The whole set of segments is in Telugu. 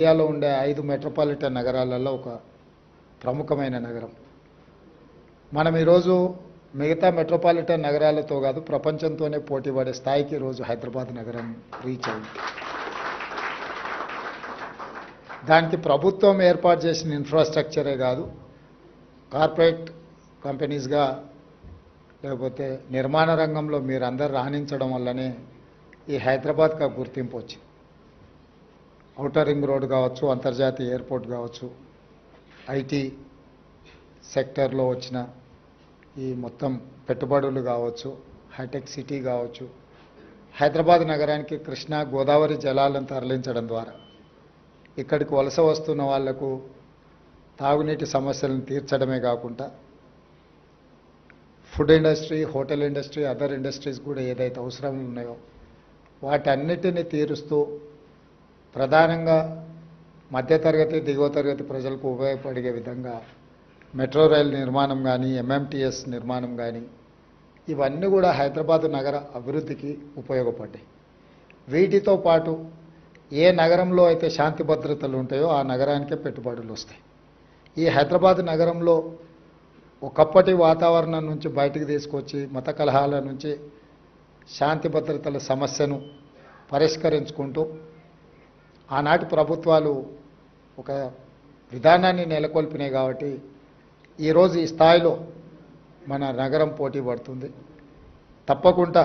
ఇండియాలో ఉండే 5 మెట్రోపాలిటన్ నగరాలలో ఒక ప్రముఖమైన నగరం. మనం ఈరోజు మిగతా మెట్రోపాలిటన్ నగరాలతో కాదు ప్రపంచంతోనే పోటీ పడే స్థాయికి ఈరోజు హైదరాబాద్ నగరం రీచ్ అయింది. దానికి ప్రభుత్వం ఏర్పాటు చేసిన ఇన్ఫ్రాస్ట్రక్చరే కాదు, కార్పొరేట్ కంపెనీస్గా లేకపోతే నిర్మాణ రంగంలో మీరందరూ రాణించడం వల్లనే ఈ హైదరాబాద్కి గుర్తింపు వచ్చింది. ఔటర్ రింగ్ రోడ్ కావచ్చు, అంతర్జాతీయ ఎయిర్పోర్ట్ కావచ్చు, ఐటీ సెక్టర్లో వచ్చిన ఈ మొత్తం పెట్టుబడులు కావచ్చు, హైటెక్ సిటీ కావచ్చు, హైదరాబాద్ నగరానికి కృష్ణా గోదావరి జలాలను తరలించడం ద్వారా ఇక్కడికి వలస వస్తున్న వాళ్లకు తాగునీటి సమస్యలను తీర్చడమే కాకుండా food industry, hotel industry, other industries కూడా ఏదైతే అవసరాలు ఉన్నాయో వాటన్నిటిని తీరుస్తూ ప్రధానంగా మధ్యతరగతి, దిగువ తరగతి ప్రజలకు ఉపయోగపడే విధంగా మెట్రో రైల్ నిర్మాణం కానీ, ఎంఎంటీఎస్ నిర్మాణం కానీ ఇవన్నీ కూడా హైదరాబాద్ నగర అభివృద్ధికి ఉపయోగపడ్డాయి. వీటితో పాటు ఏ నగరంలో అయితే శాంతి భద్రతలు ఉంటాయో ఆ నగరానికే పెట్టుబడులు వస్తాయి. ఈ హైదరాబాద్ నగరంలో ఒకప్పటి వాతావరణం నుంచి బయటికి తీసుకొచ్చి మత కలహాల నుంచి శాంతి భద్రతల సమస్యను పరిష్కరించుకుంటూ ఆనాటి ప్రభుత్వాలు ఒక విధానాన్ని నెలకొల్పినాయి. కాబట్టి ఈరోజు ఈ స్థాయిలో మన నగరం పోటీ పడుతుంది. తప్పకుండా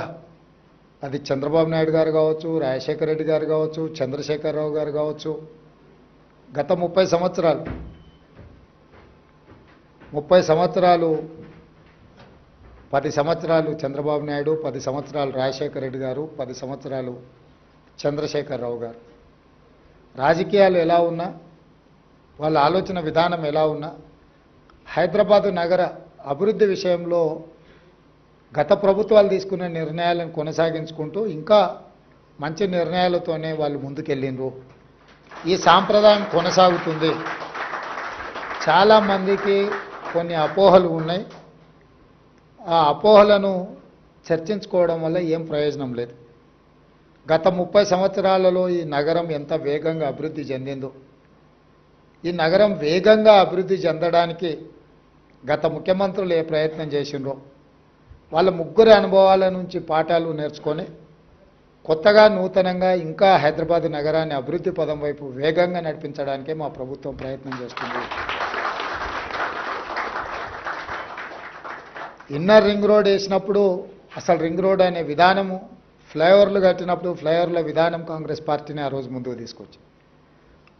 అది చంద్రబాబు నాయుడు గారు కావచ్చు, రాజశేఖర రెడ్డి గారు కావచ్చు, చంద్రశేఖరరావు గారు కావచ్చు, గత 30 సంవత్సరాలు 10 సంవత్సరాలు చంద్రబాబు నాయుడు, 10 సంవత్సరాలు రాజశేఖర రెడ్డి గారు, 10 సంవత్సరాలు చంద్రశేఖరరావు గారు. రాజకీయాలు ఎలా ఉన్నా, వాళ్ళ ఆలోచన విధానం ఎలా ఉన్నా, హైదరాబాదు నగర అభివృద్ధి విషయంలో గత ప్రభుత్వాలు తీసుకున్న నిర్ణయాలను కొనసాగించుకుంటూ ఇంకా మంచి నిర్ణయాలతోనే వాళ్ళు ముందుకెళ్ళిండ్రు. ఈ సాంప్రదాయం కొనసాగుతుంది. చాలామందికి కొన్ని అపోహలు ఉన్నాయి. ఆ అపోహలను చర్చించుకోవడం వల్ల ఏం ప్రయోజనం లేదు. గత 30 సంవత్సరాలలో ఈ నగరం ఎంత వేగంగా అభివృద్ధి చెందిందో, ఈ నగరం వేగంగా అభివృద్ధి చెందడానికి గత ముఖ్యమంత్రులు ఏ ప్రయత్నం చేసిండ్రో వాళ్ళ ముగ్గురి అనుభవాల నుంచి పాఠాలు నేర్చుకొని కొత్తగా నూతనంగా ఇంకా హైదరాబాద్ నగరాన్ని అభివృద్ధి పదం వైపు వేగంగా నడిపించడానికే మా ప్రభుత్వం ప్రయత్నం చేస్తుంది. ఇన్నర్ రింగ్ రోడ్ వేసినప్పుడు అసలు రింగ్ రోడ్ అనే విధానము, ఫ్లైఓవర్లు కట్టినప్పుడు ఫ్లైఓవర్ల విధానం కాంగ్రెస్ పార్టీని ఆ రోజు ముందుకు తీసుకొచ్చి,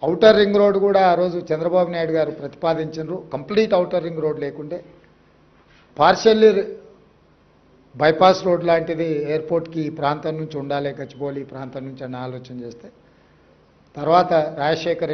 ఔటర్ రింగ్ రోడ్ కూడా ఆ రోజు చంద్రబాబు నాయుడు గారు ప్రతిపాదించారు. కంప్లీట్ ఔటర్ రింగ్ రోడ్ లేకుంటే పార్షియల్లీ బైపాస్ రోడ్ లాంటిది ఎయిర్పోర్ట్కి ఈ ప్రాంతం నుంచి ఉండాలి, గచ్చిబౌలి ఈ ప్రాంతం నుంచి అన్న ఆలోచన చేస్తే తర్వాత రాజశేఖర్